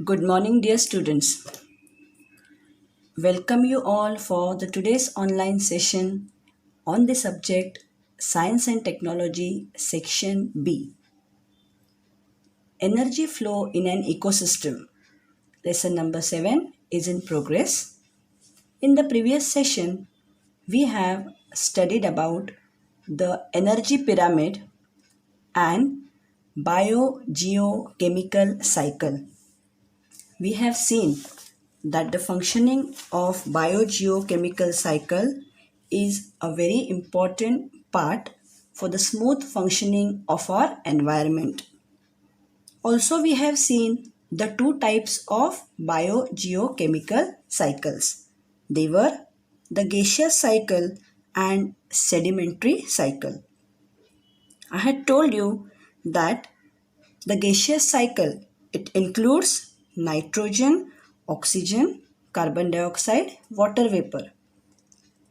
Good morning, dear students. Welcome you all for the today's online session on the subject Science and Technology, Section B. Energy flow in an ecosystem. Lesson number 7 is in progress. In the previous session, we have studied about the energy pyramid and biogeochemical cycle. We have seen that the functioning of biogeochemical cycle is a very important part for the smooth functioning of our environment. Also, we have seen the two types of biogeochemical cycles. They were the gaseous cycle and sedimentary cycle. I had told you that the gaseous cycle, it includes nitrogen, oxygen, carbon dioxide, water vapor.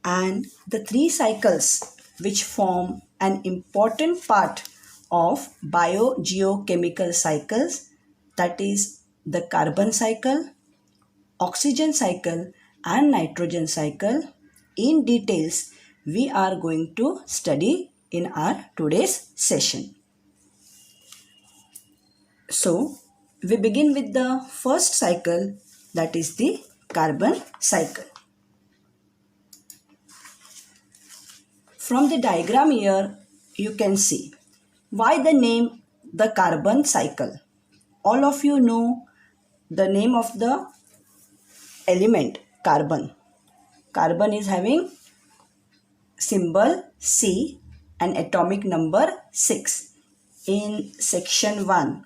And the three cycles which form an important part of biogeochemical cycles, that is the carbon cycle, oxygen cycle and nitrogen cycle, in details we are going to study in our today's session. So, we begin with the first cycle, that is the carbon cycle. From the diagram here, you can see why the name the carbon cycle. All of you know the name of the element carbon. Carbon is having symbol C and atomic number 6. In section 1,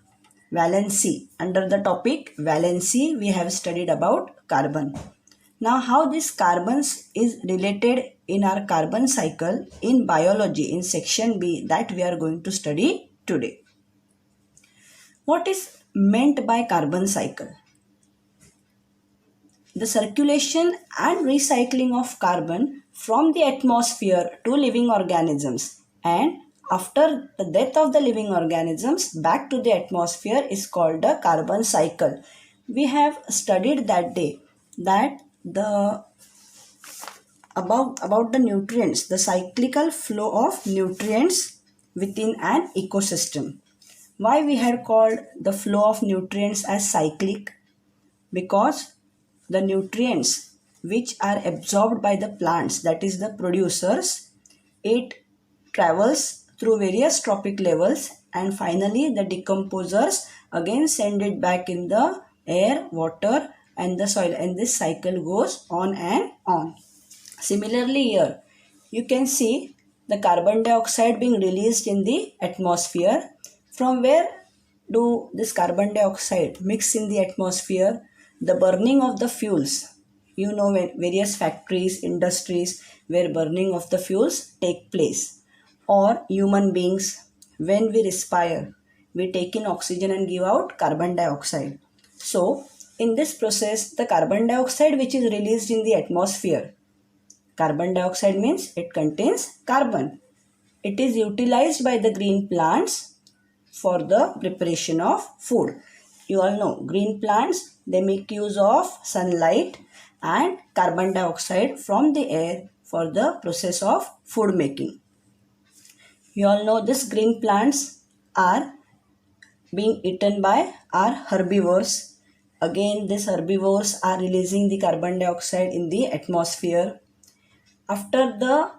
valency, under the topic valency, we have studied about carbon. Now, how this carbons is related in our carbon cycle in biology in section B, that we are going to study today. What is meant by carbon cycle? The circulation and recycling of carbon from the atmosphere to living organisms, and after the death of the living organisms back to the atmosphere is called the carbon cycle. We have studied that day that the about the nutrients, the cyclical flow of nutrients within an ecosystem. Why we had called the flow of nutrients as cyclic? Because the nutrients which are absorbed by the plants, that is the producers, it travels through various trophic levels and finally the decomposers again send it back in the air, water and the soil, and this cycle goes on and on. Similarly here, you can see the carbon dioxide being released in the atmosphere. From where do this carbon dioxide mix in the atmosphere? The burning of the fuels. You know, various factories, industries where burning of the fuels take place. Or human beings, when we respire, we take in oxygen and give out carbon dioxide. So, in this process, the carbon dioxide which is released in the atmosphere, carbon dioxide means it contains carbon. It is utilized by the green plants for the preparation of food. You all know green plants, they make use of sunlight and carbon dioxide from the air for the process of food making. You all know these green plants are being eaten by our herbivores. Again, these herbivores are releasing the carbon dioxide in the atmosphere. After the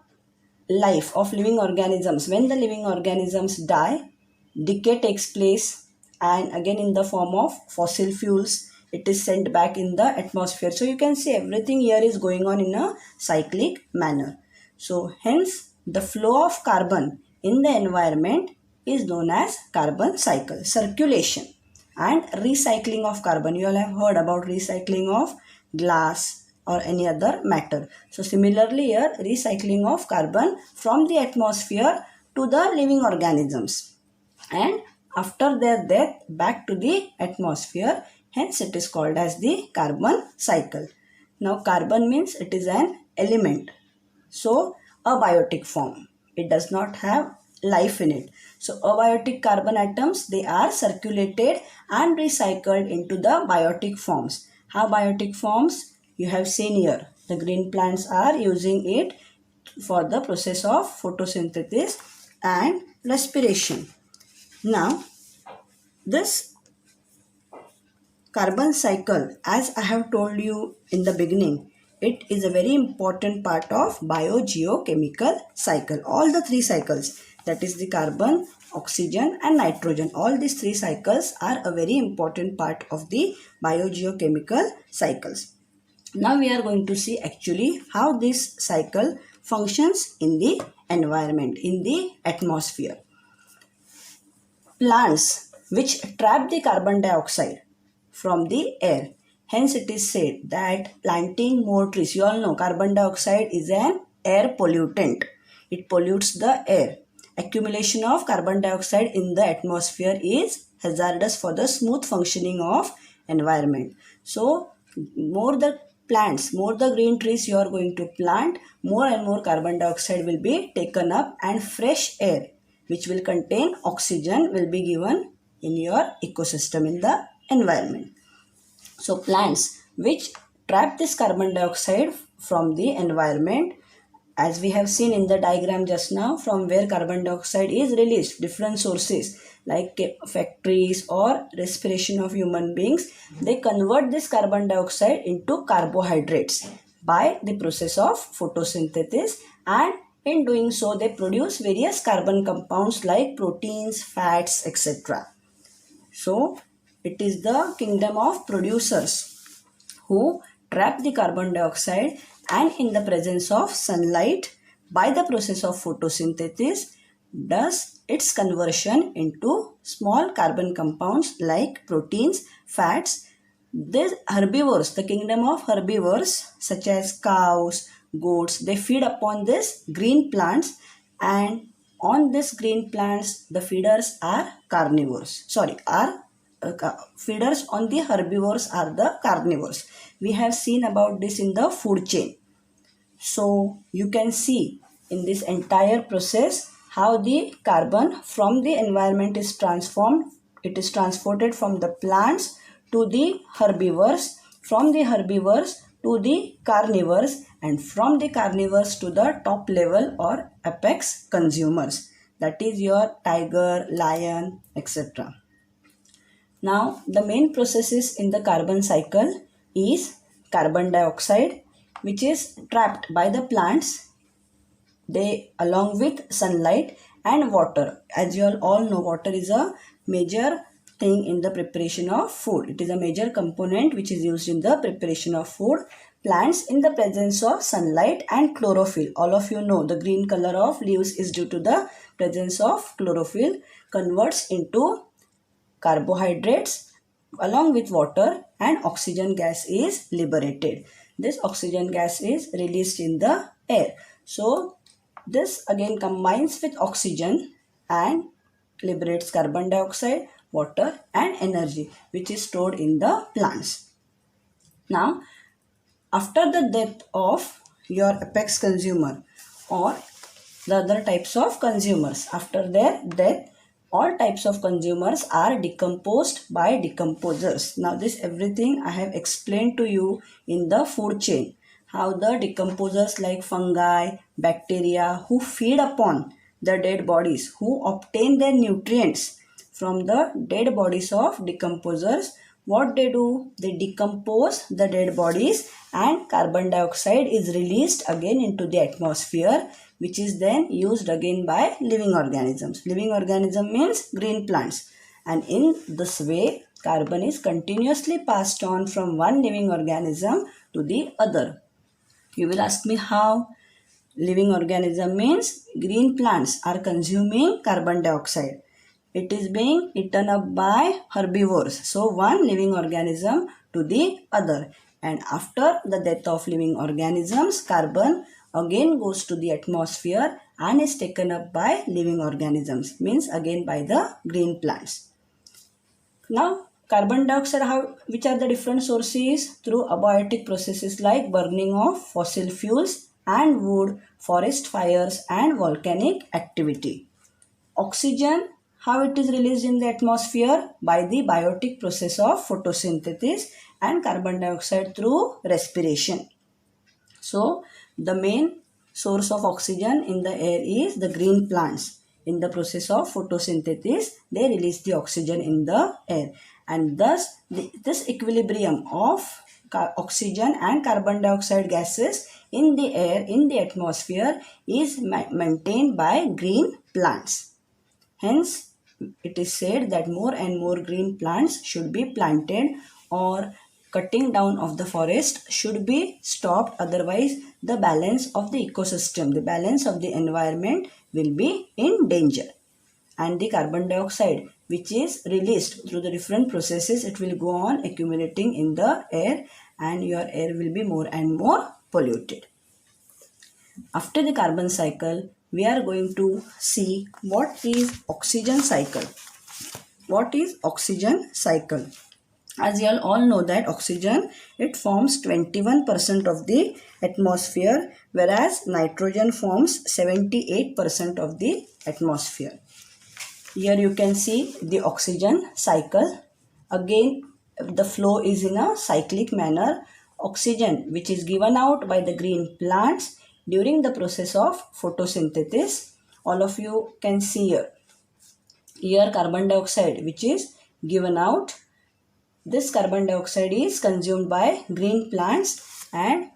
life of living organisms, when the living organisms die, decay takes place and again in the form of fossil fuels it is sent back in the atmosphere. So you can see everything here is going on in a cyclic manner. So hence the flow of carbon in the environment is known as carbon cycle. Circulation and recycling of carbon, you all have heard about recycling of glass or any other matter. So similarly here, recycling of carbon from the atmosphere to the living organisms and after their death back to the atmosphere, hence it is called as the carbon cycle. Now carbon means it is an element, so a biotic form. It does not have life in it. So abiotic carbon atoms, they are circulated and recycled into the biotic forms. How biotic forms? You have seen here. The green plants are using it for the process of photosynthesis and respiration. Now, this carbon cycle, as I have told you in the beginning, it is a very important part of biogeochemical cycle. All the three cycles, that is the carbon, oxygen and nitrogen, all these three cycles are a very important part of the biogeochemical cycles. Now we are going to see actually how this cycle functions in the environment, in the atmosphere. Plants which trap the carbon dioxide from the air. Hence it is said that planting more trees. You all know carbon dioxide is an air pollutant. It pollutes the air. Accumulation of carbon dioxide in the atmosphere is hazardous for the smooth functioning of environment. So more the plants, more the green trees you are going to plant, more and more carbon dioxide will be taken up and fresh air which will contain oxygen will be given in your ecosystem, in the environment. So plants which trap this carbon dioxide from the environment, as we have seen in the diagram just now, from where carbon dioxide is released, different sources like factories or respiration of human beings, they convert this carbon dioxide into carbohydrates by the process of photosynthesis, and in doing so they produce various carbon compounds like proteins, fats, etc. So it is the kingdom of producers who trap the carbon dioxide, and in the presence of sunlight by the process of photosynthesis does its conversion into small carbon compounds like proteins, fats. These herbivores, the kingdom of herbivores such as cows, goats, they feed upon this green plants, and on this green plants the feeders are carnivores. Feeders on the herbivores are the carnivores. We have seen about this in the food chain. So you can see in this entire process how the carbon from the environment is transformed. It is transported from the plants to the herbivores, from the herbivores to the carnivores, and from the carnivores to the top level or apex consumers, that is your tiger, lion, etc. Now the main processes in the carbon cycle is carbon dioxide, which is trapped by the plants, they along with sunlight, and water. As you all know, water is a major thing in the preparation of food. It is a major component which is used in the preparation of food. Plants in the presence of sunlight and chlorophyll. All of you know the green color of leaves is due to the presence of chlorophyll, converts into carbohydrates along with water, and oxygen gas is liberated. This oxygen gas is released in the air. So this again combines with oxygen and liberates carbon dioxide, water and energy which is stored in the plants. Now after the death of your apex consumer or the other types of consumers, after their death, all types of consumers are decomposed by decomposers. Now this everything I have explained to you in the food chain. How the decomposers like fungi, bacteria who feed upon the dead bodies, who obtain their nutrients from the dead bodies of decomposers, what they do? They decompose the dead bodies and carbon dioxide is released again into the atmosphere, which is then used again by living organisms. Living organism means green plants. And in this way, carbon is continuously passed on from one living organism to the other. You will ask me how? Living organism means green plants are consuming carbon dioxide. It is being eaten up by herbivores. So one living organism to the other. And after the death of living organisms, carbon again goes to the atmosphere and is taken up by living organisms. Means again by the green plants. Now carbon dioxide, which are the different sources? Through abiotic processes like burning of fossil fuels and wood, forest fires and volcanic activity. oxygen, how it is released in the atmosphere? By the biotic process of photosynthesis, and carbon dioxide through respiration. So the main source of oxygen in the air is the green plants. In the process of photosynthesis, they release the oxygen in the air, and thus this equilibrium of oxygen and carbon dioxide gases in the air, in the atmosphere, is maintained by green plants. Hence, it is said that more and more green plants should be planted, or cutting down of the forest should be stopped. Otherwise, the balance of the ecosystem, the balance of the environment will be in danger. And the carbon dioxide, which is released through the different processes, it will go on accumulating in the air, and your air will be more and more polluted. After the carbon cycle, we are going to see what is oxygen cycle. What is oxygen cycle? As you all know that oxygen, it forms 21% of the atmosphere, whereas nitrogen forms 78% of the atmosphere. Here you can see the oxygen cycle. Again, the flow is in a cyclic manner. Oxygen, which is given out by the green plants during the process of photosynthesis. All of you can see here. Here carbon dioxide, which is given out. This carbon dioxide is consumed by green plants, and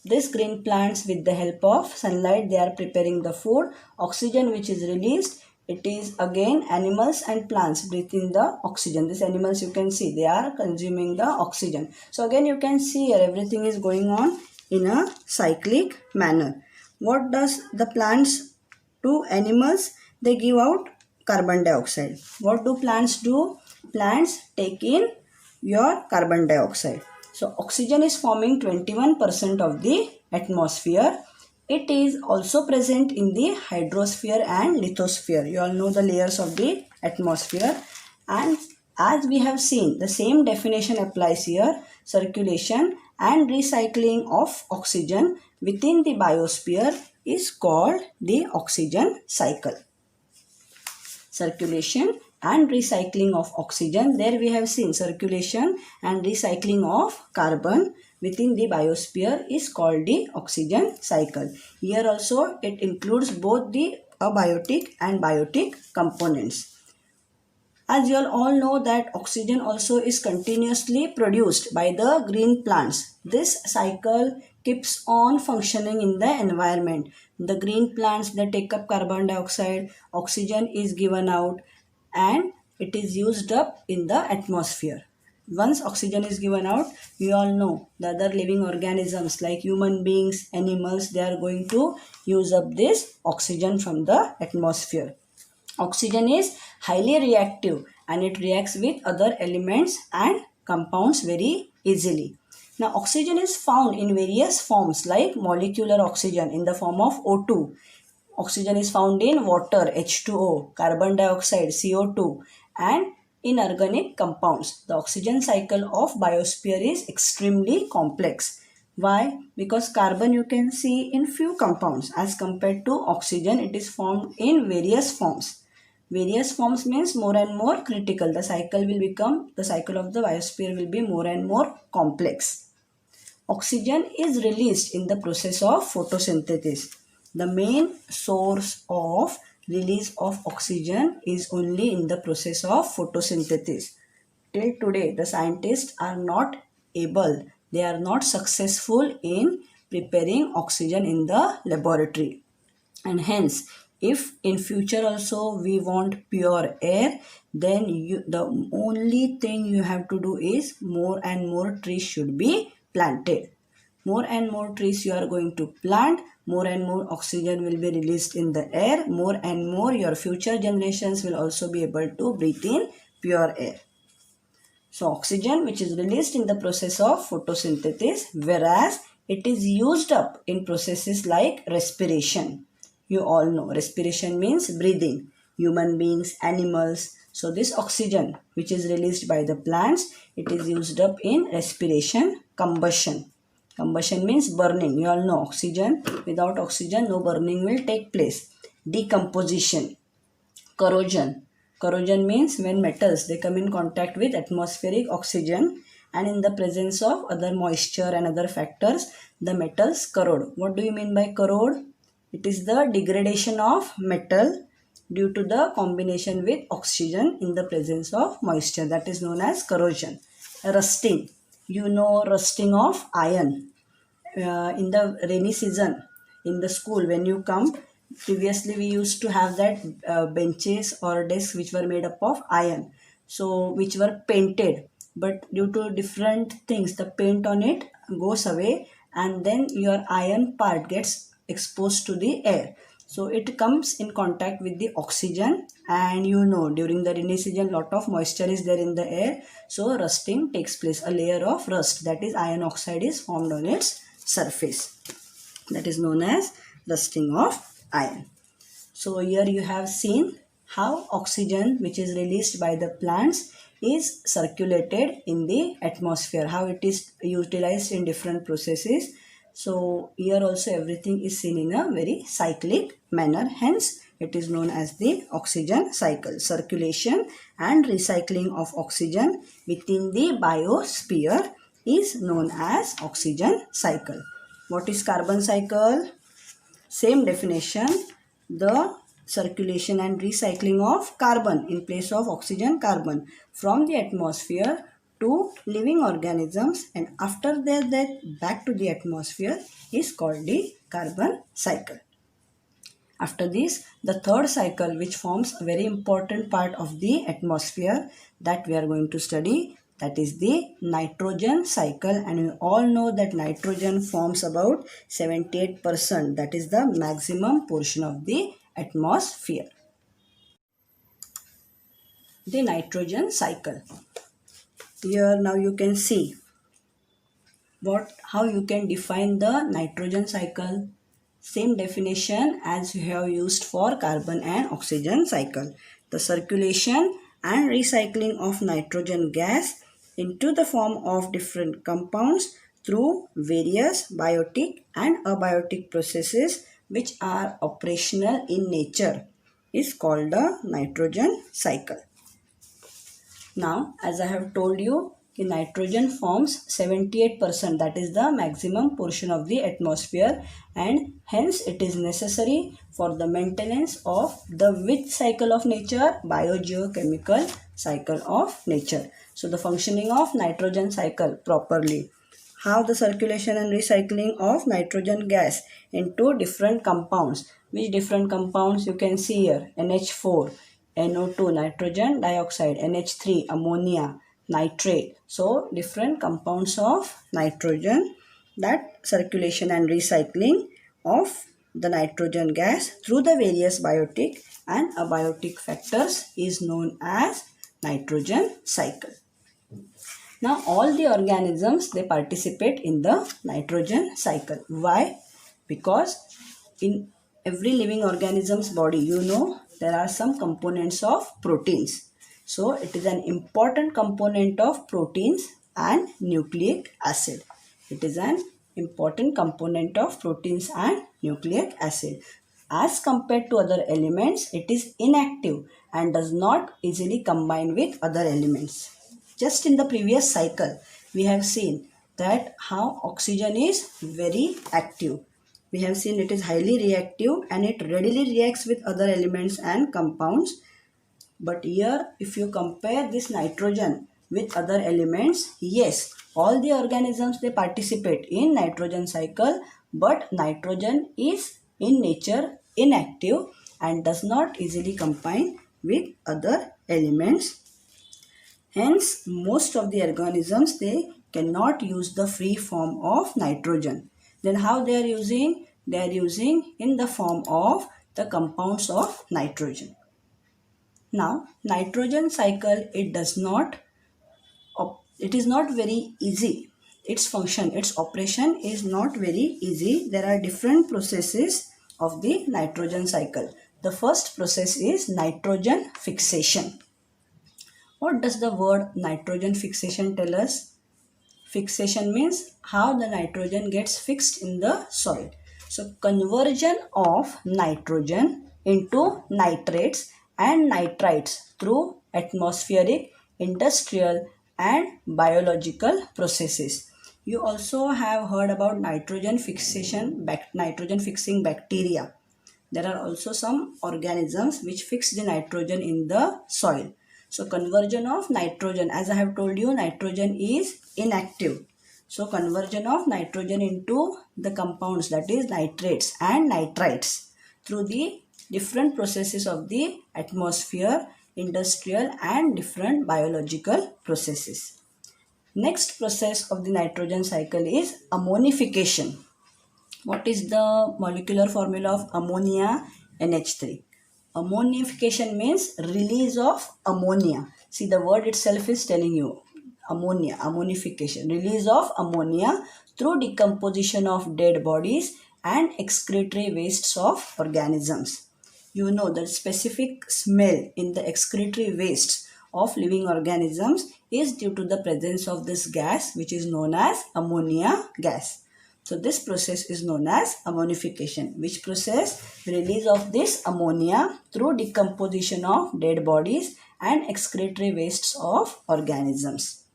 this green plants, with the help of sunlight, they are preparing the food. Oxygen which is released, it is again animals and plants breathing the oxygen. These animals, you can see, they are consuming the oxygen. So again you can see here everything is going on in a cyclic manner. What does the plants do? Animals, they give out carbon dioxide. What do plants do? Plants take in your carbon dioxide. So oxygen is forming 21% of the atmosphere. It is also present in the hydrosphere and lithosphere. You all know the layers of the atmosphere. And as we have seen, the same definition applies here. Circulation and recycling of oxygen within the biosphere is called the oxygen cycle. Circulation and recycling of oxygen. There we have seen circulation and recycling of carbon within the biosphere is called the oxygen cycle. Here also it includes both the abiotic and biotic components. As you all know that oxygen also is continuously produced by the green plants. This cycle keeps on functioning in the environment. The green plants, they take up carbon dioxide, oxygen is given out, and it is used up in the atmosphere. Once oxygen is given out, you all know the other living organisms like human beings, animals, they are going to use up this oxygen from the atmosphere. Oxygen is highly reactive and it reacts with other elements and compounds very easily. Now, oxygen is found in various forms like molecular oxygen in the form of O2. Oxygen is found in water, H2O, carbon dioxide, CO2, and inorganic compounds. The oxygen cycle of biosphere is extremely complex. Why? Because carbon you can see in few compounds. As compared to oxygen, it is formed in various forms. Various forms means more and more critical. The cycle of the biosphere will be more and more complex. Oxygen is released in the process of photosynthesis. The main source of release of oxygen is only in the process of photosynthesis. Till today, the scientists are not able, they are not successful in preparing oxygen in the laboratory. And hence, if in future also we want pure air, then the only thing you have to do is more and more trees should be planted. More and more trees you are going to plant, more and more oxygen will be released in the air, more and more your future generations will also be able to breathe in pure air. So oxygen which is released in the process of photosynthesis, whereas it is used up in processes like respiration. You all know respiration means breathing, human beings, animals. So this oxygen which is released by the plants, it is used up in respiration. Combustion. Combustion means burning. You all know oxygen. Without oxygen, no burning will take place. Decomposition. Corrosion. Corrosion means when metals they come in contact with atmospheric oxygen and in the presence of other moisture and other factors, the metals corrode. What do you mean by corrode? It is the degradation of metal due to the combination with oxygen in the presence of moisture. That is known as corrosion. Rusting. You know rusting of iron. In the rainy season in the school when you come, previously we used to have that benches or desks which were made up of iron, so which were painted, but due to different things the paint on it goes away and then your iron part gets exposed to the air, so it comes in contact with the oxygen, and you know during the rainy season lot of moisture is there in the air, so rusting takes place. A layer of rust, that is iron oxide, is formed on its surface. That is known as rusting of iron. So here you have seen how oxygen which is released by the plants is circulated in the atmosphere, how it is utilized in different processes. So here also everything is seen in a very cyclic manner, hence it is known as the oxygen cycle. Circulation and recycling of oxygen within the biosphere is known as oxygen cycle. What is carbon cycle? Same definition, the circulation and recycling of carbon in place of oxygen, carbon from the atmosphere to living organisms and after their death back to the atmosphere is called the carbon cycle. After this, the third cycle which forms a very important part of the atmosphere that we are going to study, that is the nitrogen cycle, and we all know that nitrogen forms about 78%, that is the maximum portion of the atmosphere. The nitrogen cycle. Here now you can see how you can define the nitrogen cycle. Same definition as you have used for carbon and oxygen cycle. The circulation and recycling of nitrogen gas into the form of different compounds through various biotic and abiotic processes which are operational in nature is called the nitrogen cycle. Now, as I have told you, the nitrogen forms 78%, that is the maximum portion of the atmosphere, and hence it is necessary for the maintenance of the which cycle of nature? Biogeochemical cycle of nature. So the functioning of nitrogen cycle properly. How the circulation and recycling of nitrogen gas into different compounds. Which different compounds you can see here? NH4, NO2, nitrogen dioxide, NH3, ammonia, nitrate. So different compounds of nitrogen, that circulation and recycling of the nitrogen gas through the various biotic and abiotic factors is known as nitrogen cycle. Now all the organisms, they participate in the nitrogen cycle. Why? Because in every living organism's body, you know, there are some components of proteins. So it is an important component of proteins and nucleic acid. It is an important component of proteins and nucleic acid. As compared to other elements, it is inactive and does not easily combine with other elements. Just in the previous cycle, we have seen that how oxygen is very active. We have seen it is highly reactive and it readily reacts with other elements and compounds. But here, if you compare this nitrogen with other elements, yes, all the organisms, they participate in nitrogen cycle, but nitrogen is in nature inactive and does not easily combine with other elements. Hence, most of the organisms, they cannot use the free form of nitrogen. Then how they are using? They are using in the form of the compounds of nitrogen. Now, nitrogen cycle, it is not very easy. Its function, its operation is not very easy. There are different processes of the nitrogen cycle. The first process is nitrogen fixation. What does the word nitrogen fixation tell us? Fixation means how the nitrogen gets fixed in the soil. So conversion of nitrogen into nitrates and nitrites through atmospheric, industrial and biological processes. You also have heard about nitrogen fixing bacteria. There are also some organisms which fix the nitrogen in the soil. So conversion of nitrogen, as I have told you, nitrogen is inactive. So conversion of nitrogen into the compounds, that is nitrates and nitrites, through the different processes of the atmosphere, industrial and different biological processes. Next process of the nitrogen cycle is ammonification. What is the molecular formula of ammonia? NH3. Ammonification means release of ammonia. See, the word itself is telling you ammonia, ammonification, release of ammonia through decomposition of dead bodies and excretory wastes of organisms. You know the specific smell in the excretory wastes of living organisms is due to the presence of this gas, which is known as ammonia gas. So this process is known as ammonification, which process release of this ammonia through decomposition of dead bodies and excretory wastes of organisms.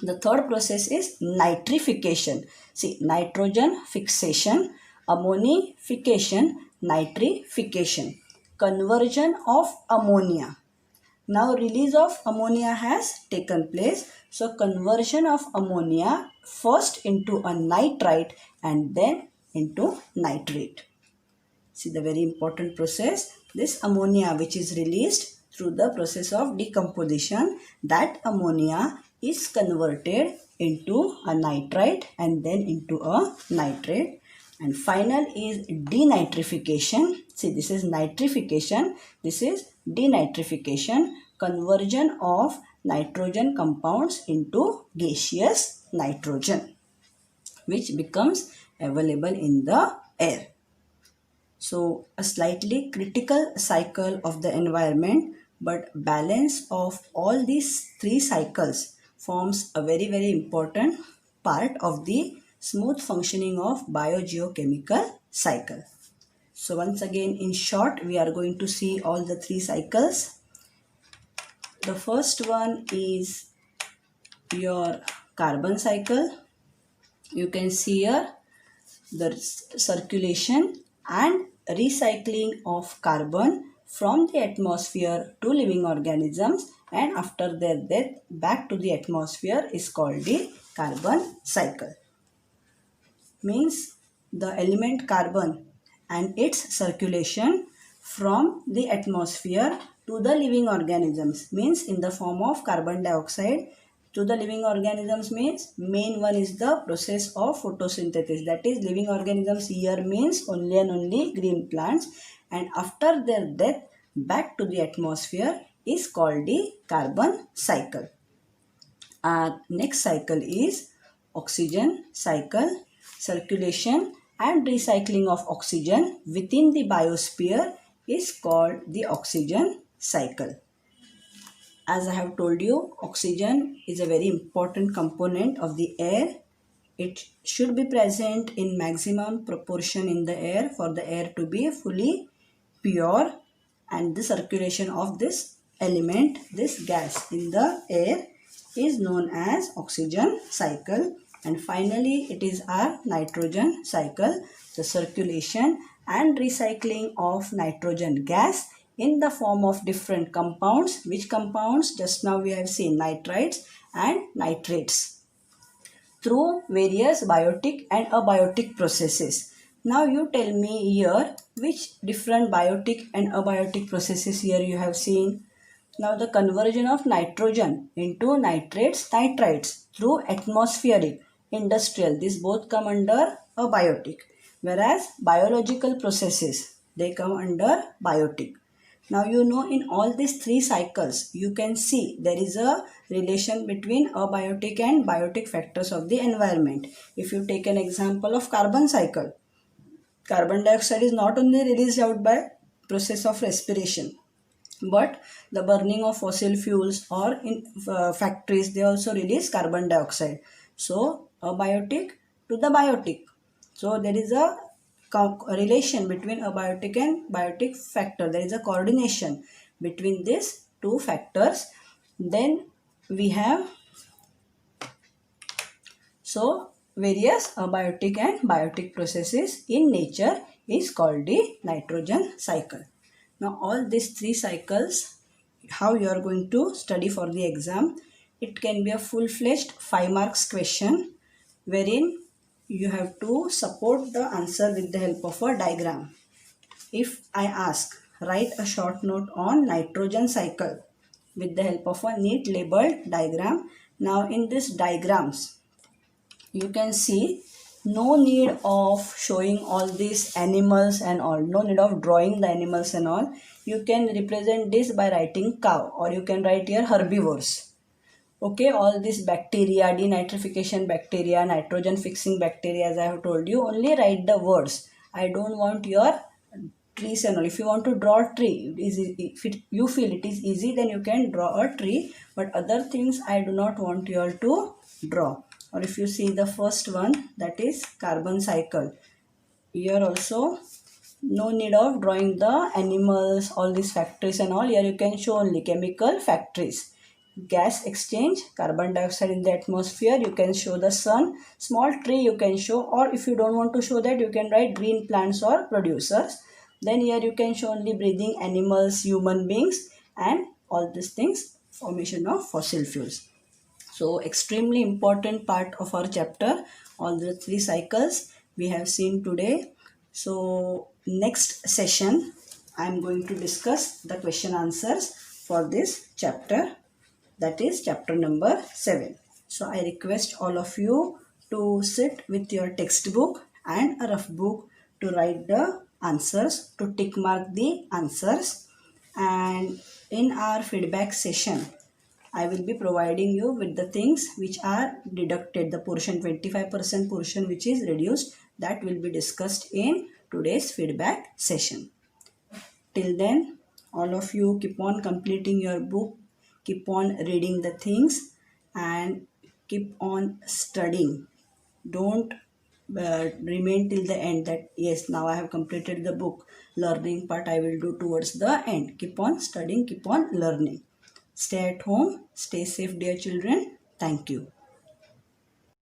The third process is nitrification. See, nitrogen fixation, ammonification, nitrification. Conversion of ammonia. Now release of ammonia has taken place. So conversion of ammonia first into a nitrite and then into nitrate. See the very important process. This ammonia which is released through the process of decomposition, that ammonia is converted into a nitrite and then into a nitrate. And final is denitrification. See, this is nitrification, this is denitrification, conversion of nitrogen compounds into gaseous nitrogen, which becomes available in the air. So a slightly critical cycle of the environment, but balance of all these three cycles forms a very, very important part of the smooth functioning of biogeochemical cycle. So once again, in short, we are going to see all the three cycles. The first one is your carbon cycle. You can see here the circulation and recycling of carbon from the atmosphere to living organisms, and after their death back to the atmosphere is called the carbon cycle. Means the element carbon and its circulation from the atmosphere to the living organisms, means in the form of carbon dioxide to the living organisms, means main one is the process of photosynthesis, that is living organisms here means only and only green plants, and after their death back to the atmosphere is called the carbon cycle. Our next cycle is oxygen cycle. Circulation and recycling of oxygen within the biosphere is called the oxygen cycle. As I have told you, oxygen is a very important component of the air. It should be present in maximum proportion in the air for the air to be fully pure, and the circulation of this element, this gas in the air, is known as oxygen cycle. And finally, it is our nitrogen cycle, the circulation and recycling of nitrogen gas in the form of different compounds. Which compounds? Just now we have seen nitrites and nitrates, through various biotic and abiotic processes. Now you tell me here which different biotic and abiotic processes here you have seen. Now the conversion of nitrogen into nitrates, nitrites through atmospheric, industrial, these both come under abiotic, whereas biological processes, they come under biotic. Now you know in all these three cycles you can see there is a relation between abiotic and biotic factors of the environment. If you take an example of carbon cycle, carbon dioxide is not only released out by process of respiration, but the burning of fossil fuels or in factories, they also release carbon dioxide. So abiotic to the biotic. So there is a relation between abiotic and biotic factor. There is a coordination between these two factors. Then we have various abiotic and biotic processes in nature is called the nitrogen cycle. Now all these three cycles, how you are going to study for the exam, it can be a full-fledged 5 marks question wherein you have to support the answer with the help of a diagram. If I ask, write a short note on nitrogen cycle with the help of a neat labeled diagram. Now in this diagrams, you can see no need of showing all these animals and all, no need of drawing the animals and all. You can represent this by writing cow, or you can write here herbivores. Okay, all this bacteria, denitrification bacteria, nitrogen fixing bacteria, as I have told you, only write the words. I don't want your trees and all. If you want to draw a tree, you feel it is easy, then you can draw a tree, but other things I do not want you all to draw. Or if you see the first one, that is carbon cycle. Here also no need of drawing the animals, all these factories and all. Here you can show only chemical factories. Gas exchange, carbon dioxide in the atmosphere, you can show the sun. Small tree you can show, or if you don't want to show that, you can write green plants or producers. Then here you can show only breathing animals, human beings, and all these things, formation of fossil fuels. So extremely important part of our chapter, all the three cycles we have seen today. So next session I am going to discuss the question answers for this chapter, that is chapter number 7. So I request all of you to sit with your textbook and a rough book to write the answers, to tick mark the answers, and in our feedback session I will be providing you with the things which are deducted, the portion 25% portion which is reduced, that will be discussed in today's feedback session. Till then, all of you keep on completing your book, keep on reading the things, and keep on studying. Don't remain till the end that yes, now I have completed the book. Learning part I will do towards the end. Keep on studying, keep on learning. Stay at home, stay safe, dear children. Thank you.